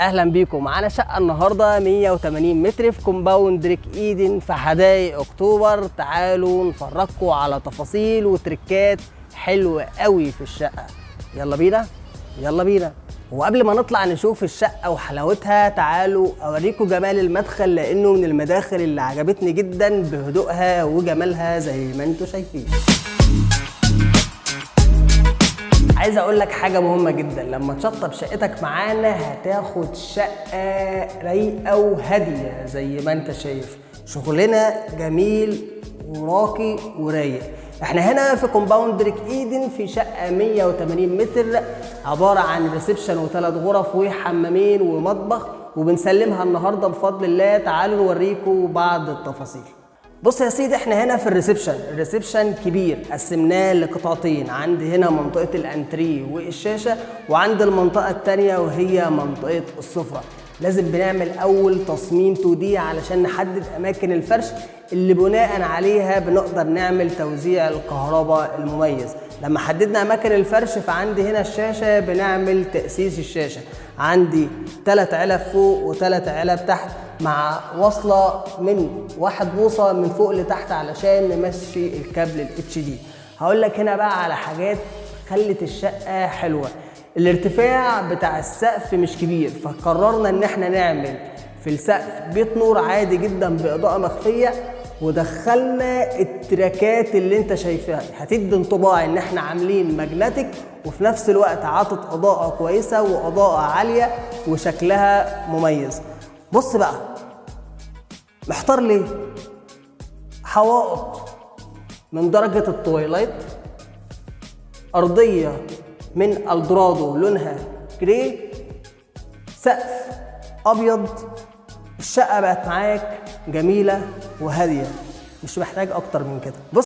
اهلا بيكم. معانا شقه النهارده 180 متر في كومباوند ريك ايدن في حدائق اكتوبر. تعالوا نفرجكم على تفاصيل وتريكات حلوه قوي في الشقه. يلا بينا يلا بينا. وقبل ما نطلع نشوف الشقه وحلاوتها، تعالوا اوريكم جمال المدخل، لانه من المداخل اللي عجبتني جدا بهدوءها وجمالها زي ما انتم شايفين. عايز اقول لك حاجه مهمه جدا، لما تشطب شقتك معانا هتاخد شقه رايقه وهاديه زي ما انت شايف. شغلنا جميل وراقي ورايق. احنا هنا في كومباوند ريك ايدن في شقه 180 متر، عباره عن ريسبشن و3 غرف وحمامين ومطبخ، وبنسلمها النهارده بفضل الله. تعالوا نوريكم بعض التفاصيل. بص يا سيدي، احنا هنا في الريسبشن كبير، قسمناه لقطعتين. عندي هنا منطقة الانتريه والشاشة، وعند المنطقة التانية وهي منطقة السفرة. لازم بنعمل اول تصميم 2D علشان نحدد اماكن الفرش اللي بناء عليها بنقدر نعمل توزيع الكهرباء المميز. لما حددنا اماكن الفرش، فعندي هنا الشاشة بنعمل تأسيس الشاشة. عندي 3 علب فوق و3 علب تحت، مع وصلة من 1 بوصة من فوق لتحت علشان نمشي الكابل ال HD. هقول لك هنا بقى على حاجات خلت الشقة حلوة. الارتفاع بتاع السقف مش كبير، فقررنا ان احنا نعمل في السقف بيت نور عادي جدا بإضاءة مخفية، ودخلنا التراكات اللي انت شايفها. هتدي انطباع ان احنا عاملين ماجنتيك، وفي نفس الوقت عاطت اضاءة كويسة واضاءة عالية وشكلها مميز. بص بقى، محتار ليه؟ حوائط من درجة التويلايت، أرضية من الدورادو لونها جري، سقف أبيض. الشقة بقت معاك جميلة وهادية، مش محتاج أكتر من كده. بص